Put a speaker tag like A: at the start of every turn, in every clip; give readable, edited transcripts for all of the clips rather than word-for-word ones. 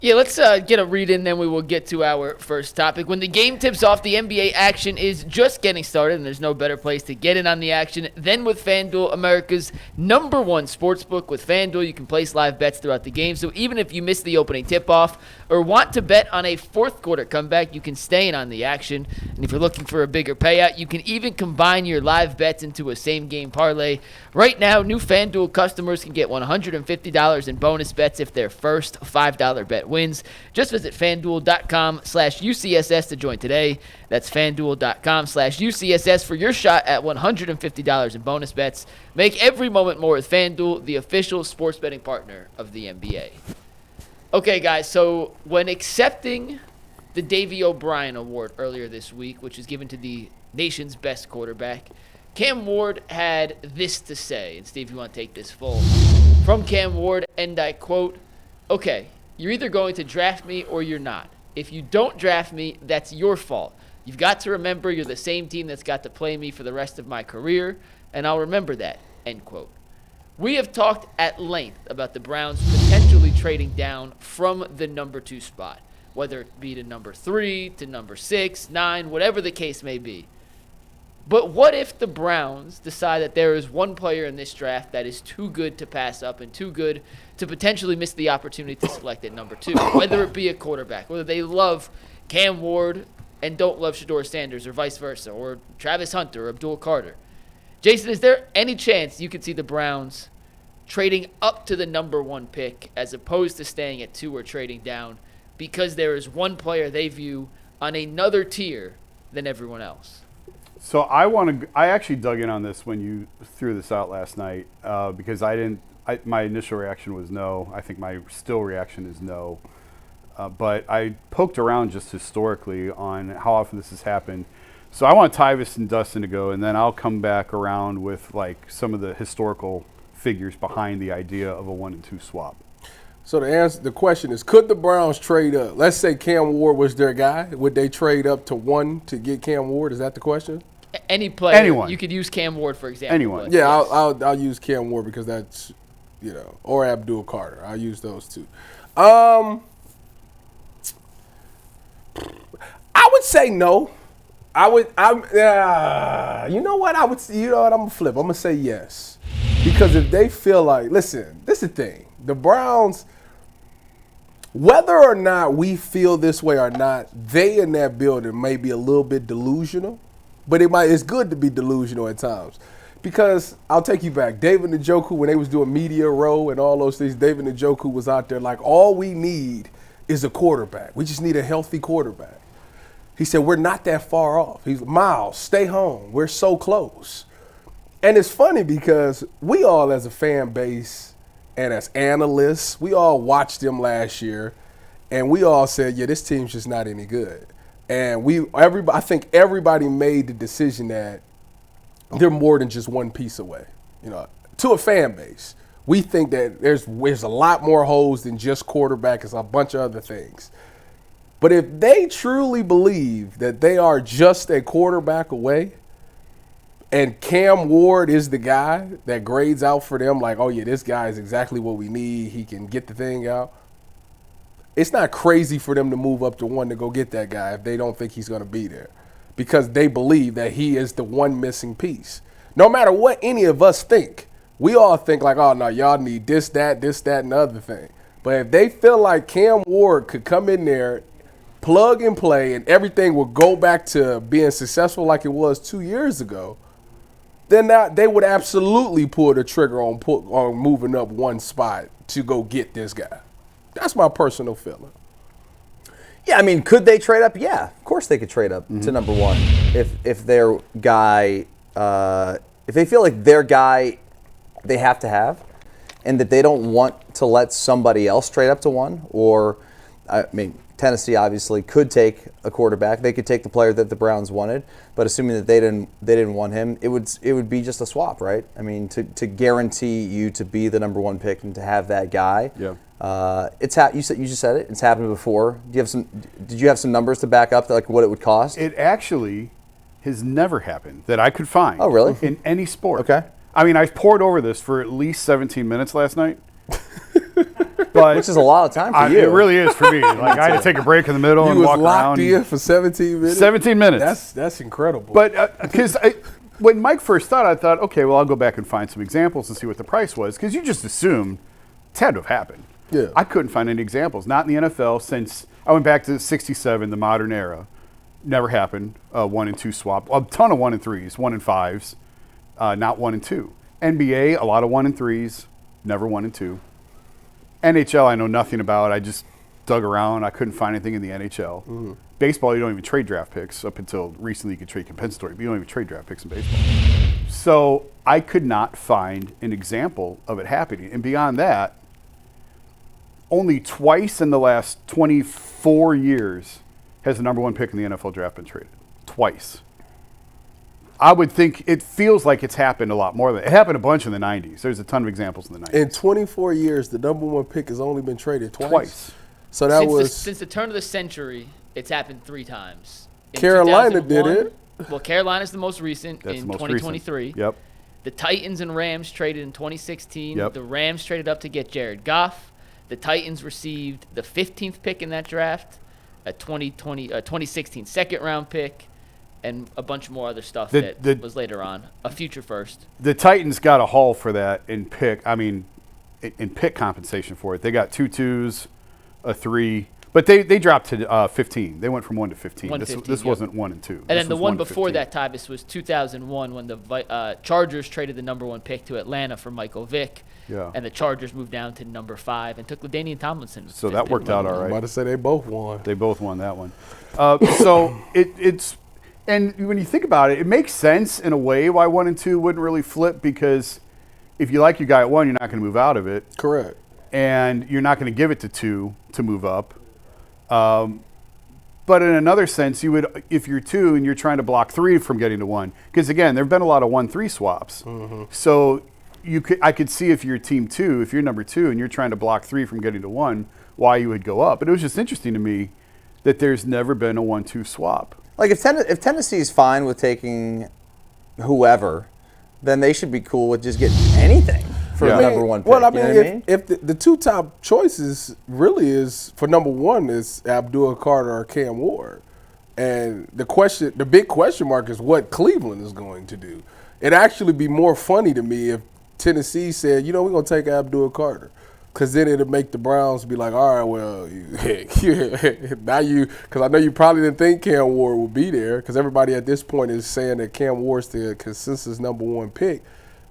A: Yeah, let's get a read in, then we will get to our first topic. When the game tips off, the NBA action is just getting started, and there's no better place to get in on the action than with FanDuel, America's #1 sportsbook. With FanDuel, you can place live bets throughout the game, so even if you miss the opening tip-off or want to bet on a fourth-quarter comeback, you can stay in on the action. And if you're looking for a bigger payout, you can even combine your live bets into a same-game parlay. Right now, new FanDuel customers can get $150 in bonus bets if their first $5 bet wins. Just visit FanDuel.com/UCSS to join today. That's FanDuel.com/UCSS for your shot at $150 in bonus bets. Make every moment more with FanDuel, the official sports betting partner of the NBA. Okay, guys, so when accepting the Davey O'Brien Award earlier this week, which is given to the nation's best quarterback, Cam Ward had this to say. And Steve, you want to take this full. From Cam Ward, and I quote, "Okay, you're either going to draft me or you're not. If you don't draft me, that's your fault. You've got to remember you're the same team that's got to play me for the rest of my career, and I'll remember that," end quote. We have talked at length about the Browns potentially trading down from the number 2 spot, whether it be to number 3, to number 6, 9, whatever the case may be. But what if the Browns decide that there is one player in this draft that is too good to pass up and too good to potentially miss the opportunity to select at number 2, whether it be a quarterback, whether they love Cam Ward and don't love Shedeur Sanders or vice versa, or Travis Hunter or Abdul Carter. Jason, is there any chance you could see the Browns trading up to the number 1 pick as opposed to staying at 2 or trading down because there is one player they view on another tier than everyone else?
B: So I actually dug in on this when you threw this out last night because my initial reaction was no. I think my still reaction is no. But I poked around just historically on how often this has happened. So I want Tyvis and Dustin to go, and then I'll come back around with like some of the historical figures behind the idea of a 1 and 2 swap.
C: So the question is, could the Browns trade up? Let's say Cam Ward was their guy. Would they trade up to 1 to get Cam Ward? Is that the question?
A: Any player.
B: Anyone.
A: You could use Cam Ward, for example.
B: Anyone.
C: Yeah,
A: yes.
C: I'll use Cam Ward because that's, or Abdul Carter. I'll use those two. I would say no. You know what? I'm gonna flip. I'm gonna say yes. Because if they feel like, listen, this is the thing. The Browns, whether or not we feel this way or not, they in that building may be a little bit delusional, but it's good to be delusional at times. Because I'll take you back. David Njoku, when they was doing Media Row and all those things, David Njoku was out there like, all we need is a quarterback. We just need a healthy quarterback. He said, we're not that far off. He's Miles, stay home. We're so close. And it's funny because we all as a fan base and as analysts, we all watched them last year and we all said, yeah, this team's just not any good. And I think everybody made the decision that they're more than just one piece away, to a fan base. We think that there's a lot more holes than just quarterback. It's a bunch of other things. But if they truly believe that they are just a quarterback away and Cam Ward is the guy that grades out for them like, oh, yeah, this guy is exactly what we need. He can get the thing out. It's not crazy for them to move up to 1 to go get that guy if they don't think he's going to be there because they believe that he is the one missing piece. No matter what any of us think, we all think like, oh, no, y'all need this, that, and the other thing. But if they feel like Cam Ward could come in there, plug and play, and everything will go back to being successful like it was 2 years ago, then they would absolutely pull the trigger on moving up 1 spot to go get this guy. That's my personal feeling.
D: Yeah, I mean, could they trade up? Yeah, of course they could trade up to number 1 if their guy, if they feel like their guy they have to have, and that they don't want to let somebody else trade up to 1. Or, I mean, Tennessee obviously could take a quarterback. They could take the player that the Browns wanted, but assuming that they didn't want him, it would be just a swap, right? I mean, to guarantee you to be the number 1 pick and to have that guy.
B: Yeah.
D: You just said it. It's happened before. Did you have some numbers to back up like what it would cost?
B: It actually has never happened that I could find.
D: Oh, really?
B: In any sport.
D: Okay.
B: I mean, I poured over this for at least 17 minutes last night. But
D: Which is a lot of time for you.
B: It really is for me. Like I had to take a break in the middle
C: You
B: and
C: was
B: walk
C: locked
B: around.
C: in for 17 minutes.
B: 17 minutes.
C: That's incredible.
B: But because when Mike first thought, I thought, okay, well, I'll go back and find some examples and see what the price was, because you just assumed it had to have happened.
C: Yeah.
B: I couldn't find any examples. Not in the NFL since I went back to '67, the modern era. Never happened. 1 and 2 swap. A ton of 1 and 3s, 1 and 5s, not 1 and 2. NBA, a lot of 1 and 3s, never 1 and 2. NHL, I know nothing about. I just dug around. I couldn't find anything in the NHL. Mm-hmm. Baseball, you don't even trade draft picks. Up until recently, you could trade compensatory, but you don't even trade draft picks in baseball. So I could not find an example of it happening. And beyond that, only twice in the last 24 years has the number 1 pick in the NFL draft been traded. Twice. I would think it feels like it's happened a lot more. It happened a bunch in the 90s. There's a ton of examples in the 90s.
C: In 24 years, the number 1 pick has only been traded twice.
B: Twice.
C: So that
A: Since the turn of the century, it's happened 3 times. In
C: Carolina did
A: 2001
C: it.
A: Well, Carolina's the most recent
B: That's
A: in
B: the most
A: 2023.
B: recent. Yep.
A: The Titans and Rams traded in 2016.
B: Yep.
A: The Rams traded up to get Jared Goff. The Titans received the 15th pick in that draft, a 2016 second-round pick, and a bunch more other stuff that was later on, a future first.
B: The Titans got a haul for that in pick. I mean, in pick compensation for it. They got 2 2s, a 3, but they dropped to 15. They went from 1 to 15. This wasn't 1 and 2.
A: And
B: this
A: then the
B: was
A: one
B: 1 to
A: before
B: 15.
A: that, Tyvus, was 2001 when the Chargers traded the number 1 pick to Atlanta for Michael Vick.
B: Yeah.
A: And the Chargers moved down to number 5 and took LaDainian Tomlinson.
B: So that worked out all
C: I'm
B: right.
C: about to say they both won.
B: They both won that one. So it's and when you think about it, it makes sense in a way why 1 and 2 wouldn't really flip, because if you like your guy at 1, you're not going to move out of it.
C: Correct.
B: And you're not going to give it to 2 to move up. But in another sense, you would, if you're 2 and you're trying to block 3 from getting to 1, because again, there have been a lot of 1-3 swaps. Mm-hmm. So I could see if you're team 2, if you're number 2 and you're trying to block 3 from getting to 1, why you would go up. But it was just interesting to me that there's never been a 1-2 swap.
D: Like if Tennessee's fine with taking whoever, then they should be cool with just getting anything for the number 1 pick.
C: Well, I mean,
D: you know what I mean?
C: if the 2 top choices really is for number 1 is Abdul Carter or Cam Ward, and the big question mark is what Cleveland is going to do. It'd actually be more funny to me if Tennessee said, we're going to take Abdul Carter. Because then it'll make the Browns be like, all right, well, now because I know you probably didn't think Cam Ward would be there, because everybody at this point is saying that Cam Ward's the consensus number 1 pick.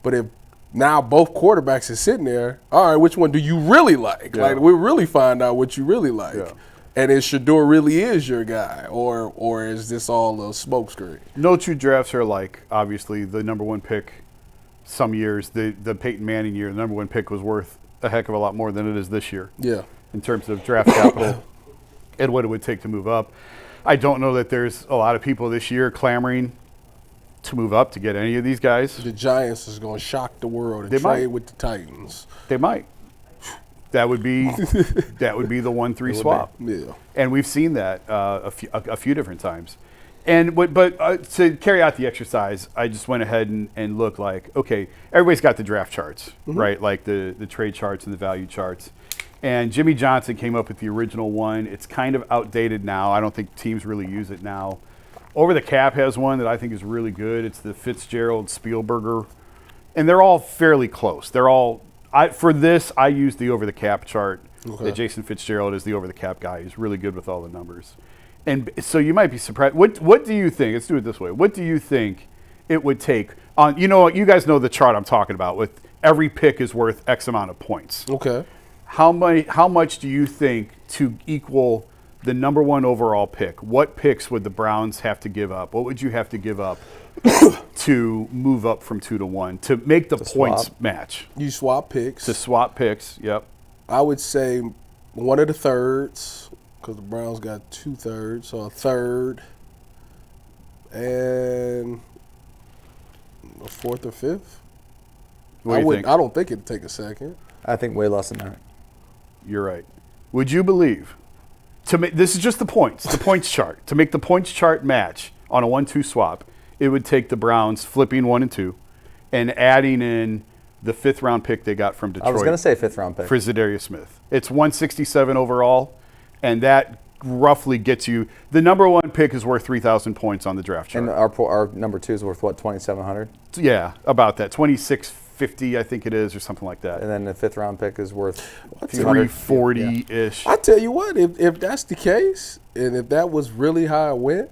C: But if now both quarterbacks are sitting there, all right, which one do you really like?
B: Yeah.
C: Like, we'll really find out what you really like.
B: Yeah.
C: And is Shedeur really is your guy, or is this all a smokescreen?
B: No 2 drafts are alike. Obviously, the number 1 pick, some years, the Peyton Manning year, the number 1 pick was worth a heck of a lot more than it is this year.
C: Yeah.
B: In terms of draft capital and what it would take to move up. I don't know that there's a lot of people this year clamoring to move up to get any of these guys.
C: The Giants is going to shock the world and
B: They
C: trade
B: might.
C: with the Titans.
B: They might. That would be the 1-3 swap.
C: Yeah.
B: And we've seen that a few different times. And but to carry out the exercise, I just went ahead and looked like, okay, everybody's got the draft charts, right? Like the trade charts and the value charts. And Jimmy Johnson came up with the original one. It's kind of outdated now. I don't think teams really use it now. Over the Cap has one that I think is really good. It's the Fitzgerald Spielberger. And they're all fairly close. They're all, for this, I used the Over the Cap chart.
C: Okay.
B: That Jason Fitzgerald is the Over the Cap guy. He's really good with all the numbers. And so you might be surprised. What do you think? Let's do it this way. What do you think it would take on? You guys know the chart I'm talking about. With every pick is worth X amount of points.
C: Okay.
B: How much do you think to equal the number 1 overall pick? What picks would the Browns have to give up? What would you have to give up to move up from 2 to 1 to make the points
D: swap.
B: match?
C: You swap picks.
B: To swap picks. Yep.
C: I would say one of the thirds, because the Browns got 2 thirds, so a third, and a 4th or 5th.
B: What do you think?
C: I don't think it'd take a second.
D: I think way less than that.
B: You're right. Would you believe this is just the points chart. To make the points chart match on a 1-2 swap, it would take the Browns flipping 1 and 2 and adding in the 5th round pick they got from Detroit.
D: I was going to say 5th round pick.
B: For Shedeur Smith. It's 167 overall, and that roughly gets you – the number 1 pick is worth 3,000 points on the draft chart.
D: And our number 2 is worth, what, 2,700?
B: Yeah, about that. 2,650, I think it is, or something like that.
D: And then the 5th round pick is worth
B: 340-ish.
C: I tell you what, if that's the case, and if that was really how it went,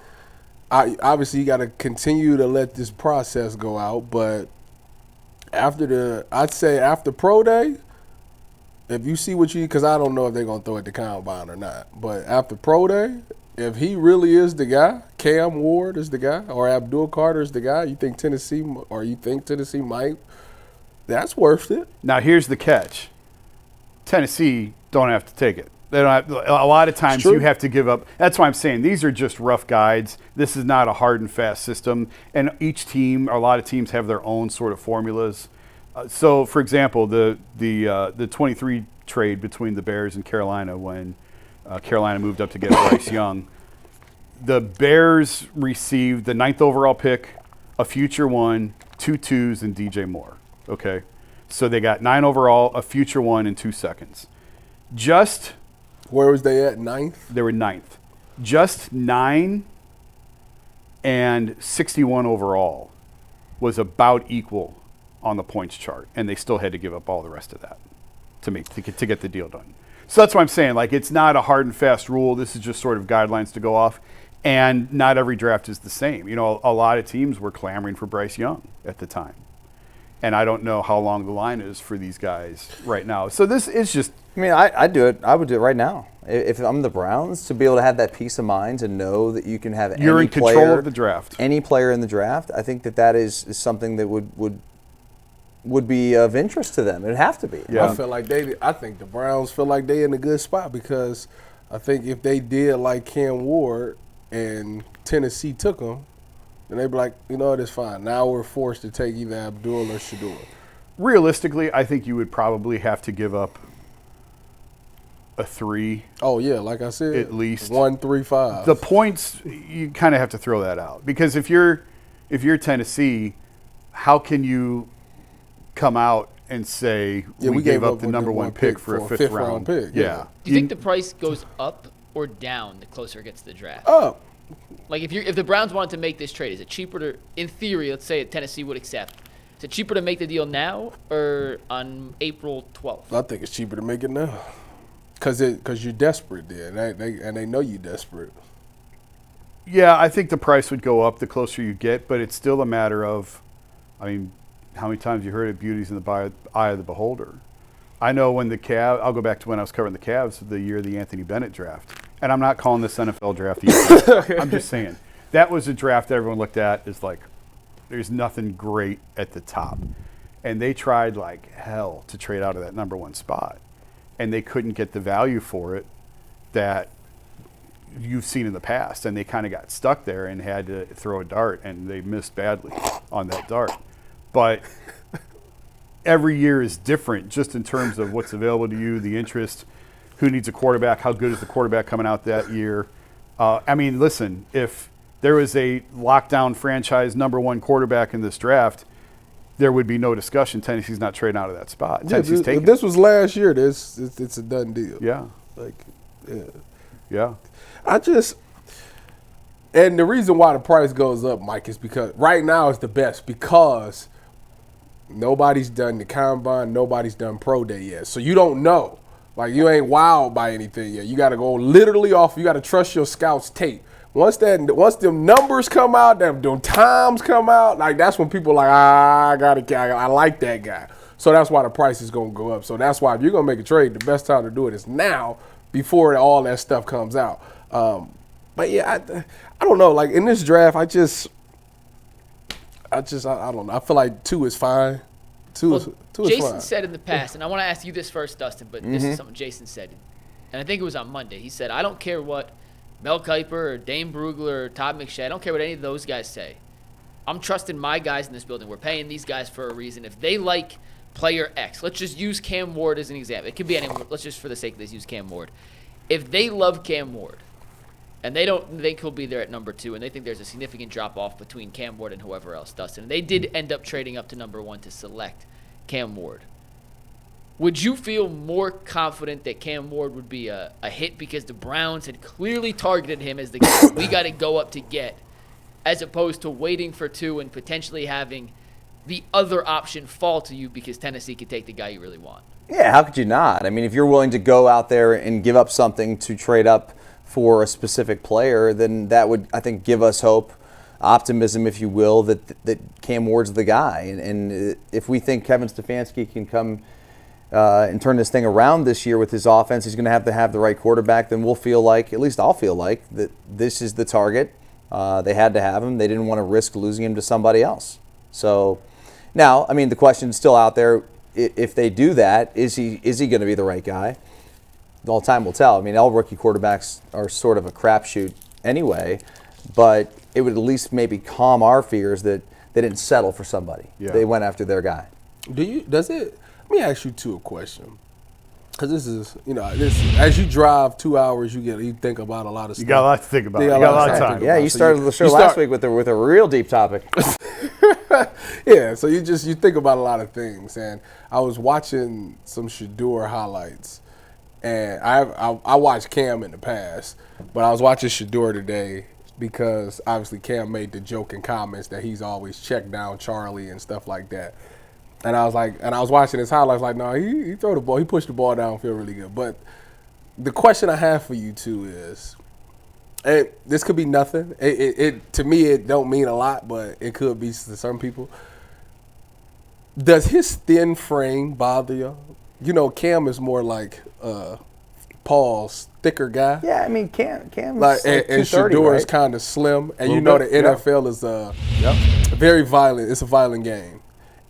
C: obviously you got to continue to let this process go out, but I'd say after pro day, if you see what because I don't know if they're going to throw it to combine or not, but after pro day, if he really is the guy, Cam Ward is the guy, or Abdul Carter is the guy, you think Tennessee might, that's worth it.
B: Now, here's the catch. Tennessee don't have to take it. They don't have, a lot of times you have to give up. That's why I'm saying these are just rough guides. This is not a hard and fast system. And each team, or a lot of teams, have their own sort of formulas. So, for example, the 23 trade between the Bears and Carolina when Carolina moved up to get Bryce Young, the Bears received the 9th overall pick, a future one, 2 2s, and DJ Moore. Okay, so they got 9 overall, a future one, and 2 seconds. Just
C: where was they at? 9th?
B: They were 9th. Just 9 and 61 overall was about equal on the points chart, and they still had to give up all the rest of that to get the deal done. So that's what I'm saying. Like, it's not a hard and fast rule. This is just sort of guidelines to go off, and not every draft is the same. You know, a lot of teams were clamoring for Bryce Young at the time, and I don't know how long the line is for these guys right now. So this is just.
D: I mean, I'd do it. I would do it right now. If I'm the Browns, to be able to have that peace of mind to know that you can have
B: you're
D: any
B: in control
D: player,
B: of the draft.
D: Any player in the draft, I think that is something that would be of interest to them. It'd have to be.
B: Yeah.
C: I think the Browns feel like they in a good spot because I think if they did like Cam Ward and Tennessee took him, then they'd be like, you know what, it's fine. Now we're forced to take either Abdul or Shedeur.
B: Realistically, I think you would probably have to give up a 3.
C: Oh yeah, like I said,
B: at least
C: 1, 3, 5.
B: The points, you kind of have to throw that out because if you're Tennessee, how can you come out and say we gave up the number 1 pick for a 5th round
C: pick?
B: Yeah.
A: Do you think the price goes up or down the closer it gets to the draft?
C: Up.
A: Like if the Browns wanted to make this trade, is it cheaper to, in theory, let's say Tennessee would accept, is it cheaper to make the deal now or on April 12th?
C: I think it's cheaper to make it now. Because you're desperate then, and they know you're desperate.
B: Yeah, I think the price would go up the closer you get, but it's still a matter of, I mean, how many times you heard of beauty's in the eye of the beholder. I know when the Cavs, I'll go back to when I was covering the Cavs the year of the Anthony Bennett draft. And I'm not calling this NFL draft either. I'm just saying, that was a draft everyone looked at as like, there's nothing great at the top. And they tried like hell to trade out of that number 1 spot. And they couldn't get the value for it that you've seen in the past. And they kind of got stuck there and had to throw a dart, and they missed badly on that dart. But every year is different just in terms of what's available to you, the interest, who needs a quarterback, how good is the quarterback coming out that year. I mean, listen, if there was a lockdown franchise number 1 quarterback in this draft, there would be no discussion. Tennessee's not trading out of that spot. Tennessee's taking
C: if this was last year, it's a done deal.
B: Yeah.
C: Like, yeah.
B: Yeah.
C: And the reason why the price goes up, Mike, is because right now it's the best because nobody's done the combine, nobody's done pro day yet. So you don't know. Like, you ain't wowed by anything yet. You got to go literally off. You got to trust your scouts' tape. Once them numbers come out, them times come out, like that's when people are like, I like that guy. So that's why the price is gonna go up. So that's why if you're gonna make a trade, the best time to do it is now, before all that stuff comes out. But yeah, I don't know. Like in this draft, I don't know. I feel like 2 is fine. Two is
A: Jason
C: fine.
A: said in the past, and I want to ask you this first, Dustin, but this is something Jason said, and I think it was on Monday. He said, I don't care what Mel Kiper or Dane Brugler or Todd McShay, I don't care what any of those guys say. I'm trusting my guys in this building. We're paying these guys for a reason. If they like player X, let's just use Cam Ward as an example. It could be anyone. Let's just, for the sake of this, use Cam Ward. If they love Cam Ward and they don't think he'll be there at number 2 and they think there's a significant drop-off between Cam Ward and whoever else, Dustin, and they did end up trading up to number 1 to select Cam Ward. Would you feel more confident that Cam Ward would be a hit because the Browns had clearly targeted him as the guy we got to go up to get, as opposed to waiting for 2 and potentially having the other option fall to you because Tennessee could take the guy you really want?
D: Yeah, how could you not? I mean, if you're willing to go out there and give up something to trade up for a specific player, then that would, I think, give us hope, optimism, if you will, that Cam Ward's the guy. And if we think Kevin Stefanski can come and turn this thing around this year with his offense, he's going to have the right quarterback, then we'll feel like, at least I'll feel like, that this is the target. They had to have him. They didn't want to risk losing him to somebody else. So now, I mean, the question's still out there. If they do that, is he going to be the right guy? All time will tell. I mean, all rookie quarterbacks are sort of a crapshoot anyway, but it would at least maybe calm our fears that they didn't settle for somebody.
B: Yeah.
D: They went after their guy.
C: Let me ask you two a question. Because this is, as you drive 2 hours, you think about a lot of stuff.
B: You got a lot to think about.
C: You
B: You got a lot of time.
D: Yeah, you started the show last week with a real deep topic.
C: Yeah, so you think about a lot of things. And I was watching some Shedeur highlights. And I watched Cam in the past, but I was watching Shedeur today because obviously Cam made the joking comments that he's always checked down Charlie and stuff like that. And I was watching his highlights like, no, he throw the ball, he pushed the ball downfield really good. But the question I have for you two is, and this could be nothing. It to me it don't mean a lot, but it could be to some people. Does his thin frame bother you? Cam is more like Paul's thicker guy.
D: Yeah, I mean, Cam's
C: like and Shedeur is
D: right?
C: kind of slim, and the
B: bit,
C: NFL is very violent. It's a violent game.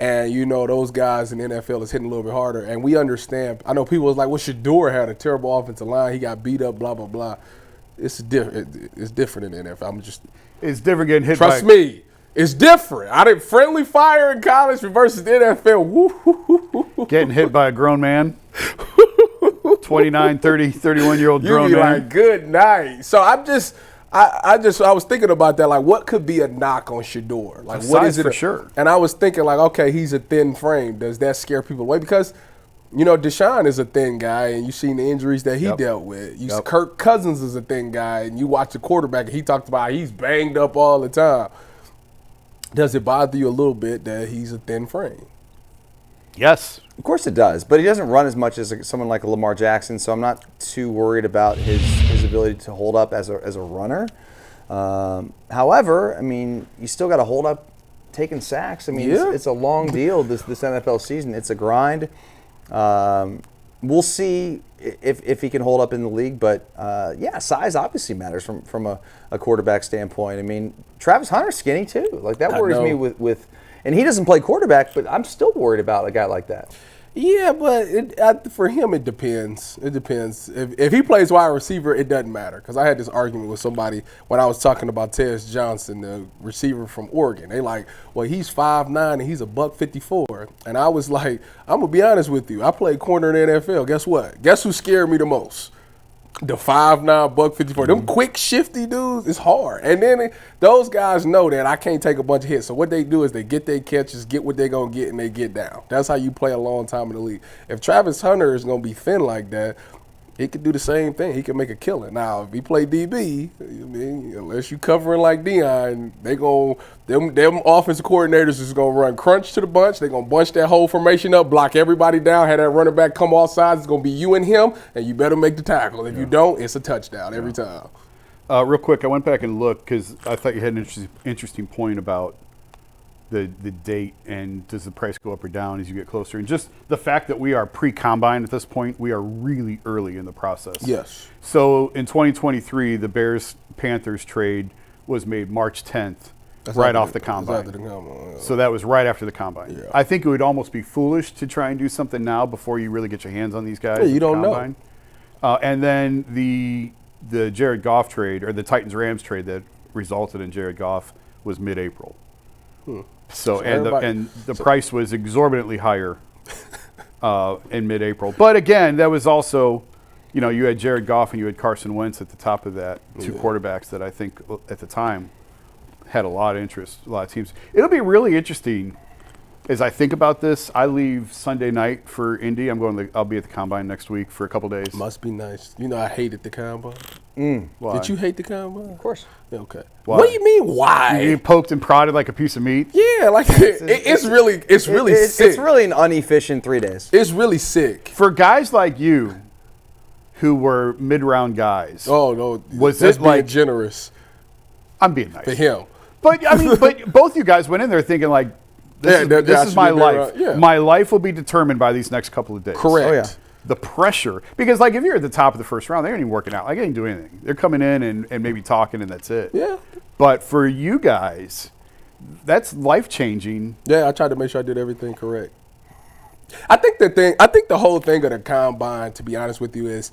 C: And, those guys in the NFL is hitting a little bit harder. And we understand. I know people was like, well, Shedeur had a terrible offensive line. He got beat up, blah, blah, blah. It's different. It's different in the NFL.
B: It's different getting hit
C: Trust me. It's different. I did friendly fire in college versus the NFL. Woo.
B: Getting hit by a grown man. 29, 30, 31-year-old grown
C: You be
B: man.
C: like, good night. So I was thinking about that. Like, what could be a knock on Shedeur? Like, what
B: Size
C: is it
B: for sure.
C: And I was thinking, like, okay, he's a thin frame. Does that scare people away? Because, Deshaun is a thin guy, and you've seen the injuries that he dealt with. Kirk Cousins is a thin guy, and you watch the quarterback, and he talked about he's banged up all the time. Does it bother you a little bit that he's a thin frame?
B: Yes.
D: Of course it does, but he doesn't run as much as someone like Lamar Jackson, so I'm not too worried about his ability to hold up as a runner. However, I mean, you still got to hold up taking sacks. I mean, it's a long deal, this NFL season. It's a grind. We'll see if he can hold up in the league, but size obviously matters from a quarterback standpoint. I mean, Travis Hunter's skinny too. Like, that worries me with and he doesn't play quarterback, but I'm still worried about a guy like that.
C: Yeah, but for him, it depends. It depends. If he plays wide receiver, it doesn't matter. Because I had this argument with somebody when I was talking about Tez Johnson, the receiver from Oregon. They like, well, he's 5'9" and he's a $154. And I was like, I'm going to be honest with you. I played corner in the NFL. Guess what? Guess who scared me the most? The 5'9", $154. Them quick, shifty dudes, it's hard. And then those guys know that I can't take a bunch of hits. So what they do is they get their catches, get what they're going to get, and they get down. That's how you play a long time in the league. If Travis Hunter is going to be thin like that, he could do the same thing. He can make a killing. Now, if he play DB, I mean, unless you covering like Deion, them offensive coordinators is going to run crunch to the bunch. They're going to bunch that whole formation up, block everybody down, have that running back come off sides. It's going to be you and him, and you better make the tackle. If you don't, it's a touchdown every time.
B: Real quick, I went back and looked because I thought you had an interesting point about the date and does the price go up or down as you get closer. And just the fact that we are pre-combine at this point, we are really early in the process.
C: Yes.
B: So in 2023, the Bears-Panthers trade was made March 10th, right off the combine. So that was right after the combine.
C: Yeah.
B: I think it would almost be foolish to try and do something now before you really get your hands on these guys.
C: Yeah, you don't know.
B: And then the Jared Goff trade, or the Titans-Rams trade that resulted in Jared Goff, was mid-April. So the price was exorbitantly higher in mid-April. But again, that was also, you had Jared Goff and you had Carson Wentz at the top of that, two quarterbacks that I think at the time had a lot of interest, a lot of teams. It'll be really interesting as I think about this, I leave Sunday night for Indy. I'll be at the Combine next week for a couple days.
C: Must be nice. You know, I hated the Combine.
B: Why?
C: Did you hate the Combine?
D: Of course.
C: Yeah, okay.
B: Why?
C: What do you mean, why?
B: You get poked and prodded like a piece of meat?
C: Yeah, like it's really sick.
D: It's really an inefficient 3 days.
C: It's really sick.
B: For guys like you, who were mid-round guys,
C: Oh no,
B: Was
C: that's
B: it like-
C: being generous
B: I'm being nice.
C: for him?
B: But I mean, but both you guys went in there thinking like,
C: Yeah, that
B: this
C: I
B: is
C: should
B: my
C: be there,
B: life.
C: yeah.
B: My life will be determined by these next couple of days.
C: Correct.
D: Oh, yeah.
B: The pressure, because like if you're at the top of the first round, they ain't even working out. Like they ain't doing anything. They're coming in and maybe talking and that's it.
C: Yeah.
B: But for you guys, that's life changing.
C: Yeah, I tried to make sure I did everything correct. I think the whole thing of the Combine, to be honest with you, is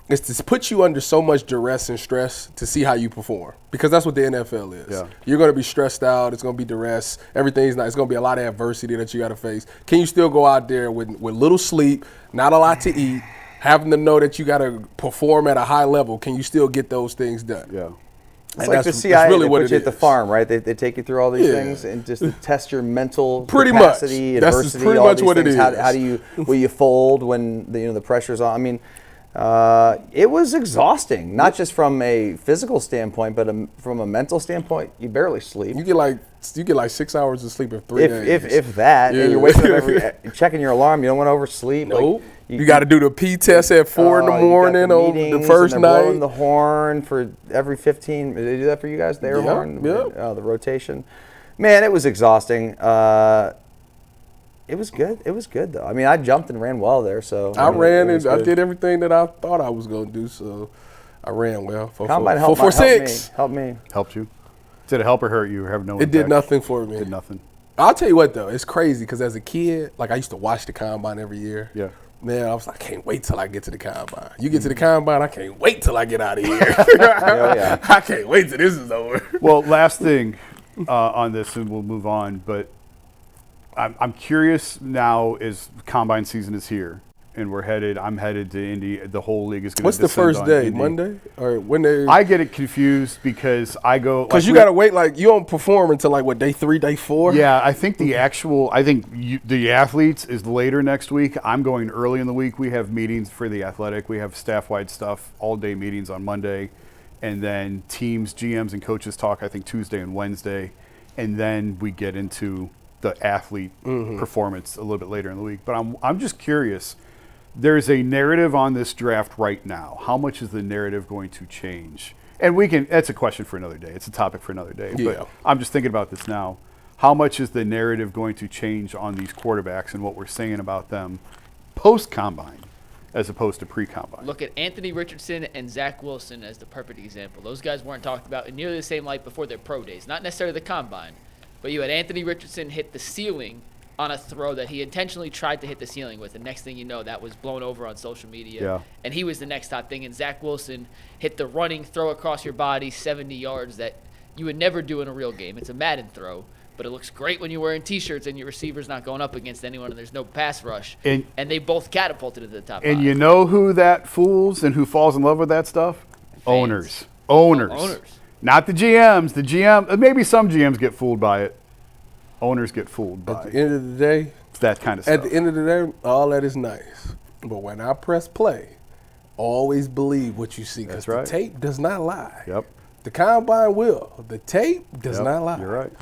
C: to put you under so much duress and stress to see how you perform. Because that's what the NFL is.
B: Yeah.
C: You're going to be stressed out. It's going to be duress. It's going to be a lot of adversity that you got to face. Can you still go out there with little sleep, not a lot to eat, having to know that you got to perform at a high level? Can you still get those things done?
B: Yeah.
D: It's like the CIA,
C: really
D: they
C: what
D: put
C: it
D: you at the
C: is.
D: farm, right? They take you through all these
C: Yeah.
D: things and just to test your mental
C: Pretty much.
D: capacity,
C: That's
D: adversity,
C: pretty
D: all
C: much
D: these
C: what it
D: things.
C: is.
D: How do you will you fold when the pressure's on? I mean, it was exhausting, not just from a physical standpoint, but from a mental standpoint. You barely sleep.
C: You get like 6 hours of sleep in 3 days.
D: If that,
C: Yeah.
D: and you're waking up checking your alarm, you don't want to oversleep.
C: Nope.
D: Like,
C: you got to do the P test at 4 in the
D: you got
C: morning
D: the
C: on the
D: meetings,
C: first
D: and they're
C: night.
D: blowing the horn for every 15. Did they do that for you guys? The air
C: Yeah,
D: horn?
C: yeah.
D: The rotation. Man, it was exhausting. It was good. It was good, though. I mean, I jumped and ran well there. So
C: I ran
D: it was
C: and I
D: good.
C: did everything that I thought I was going to do. So I ran well.
D: Combine
C: for
D: helped
C: 6.
D: Helped me.
B: Helped you? Did it help or hurt you or have no
C: It
B: impact?
C: did nothing for me.
B: Did nothing.
C: I'll tell you what, though. It's crazy because as a kid, like I used to watch the Combine every year.
B: Yeah.
C: Man, I was like, I can't wait till I get to the Combine. You get to the Combine, I can't wait till I get out of here.
D: yeah.
C: I can't wait till this is over.
B: Well, last thing on this, and we'll move on. But I'm curious now, as Combine season is here, and I'm headed to Indy. The whole league is going to.
C: What's the first day? Monday or when they?
B: I get it confused because I go
C: Because you got to wait. Like you don't perform until like what, day 3, day 4?
B: Yeah, I think the athletes is later next week. I'm going early in the week. We have meetings for the athletic. We have staff-wide stuff, all-day meetings on Monday. And then teams, GMs, and coaches talk, I think, Tuesday and Wednesday. And then we get into the athlete performance a little bit later in the week. But I'm just curious. There's a narrative on this draft right now. How much is the narrative going to change? And that's a question for another day. It's a topic for another day.
C: Yeah.
B: But I'm just thinking about this now. How much is the narrative going to change on these quarterbacks and what we're saying about them post-combine as opposed to pre-combine?
A: Look at Anthony Richardson and Zach Wilson as the perfect example. Those guys weren't talked about in nearly the same light before their pro days. Not necessarily the combine, but you had Anthony Richardson hit the ceiling on a throw that he intentionally tried to hit the ceiling with. And next thing you know, that was blown over on social media.
B: Yeah.
A: And he was the next top thing. And Zach Wilson hit the running throw across your body 70 yards that you would never do in a real game. It's a Madden throw, but it looks great when you're wearing T-shirts and your receiver's not going up against anyone and there's no pass rush. And they both catapulted to the top
B: And
A: 5.
B: you know who that fools and who falls in love with that stuff? Owners.
A: Owners.
B: Not the GMs. The GM, maybe some GMs get fooled by it. Owners get fooled by
C: At the end of the day,
B: that kind of stuff.
C: at the end of the day, all that is nice. But when I press play, always believe what you see because
B: That's right.
C: the tape does not lie.
B: Yep.
C: The combine will. The tape does
B: Yep,
C: not lie.
B: You're right.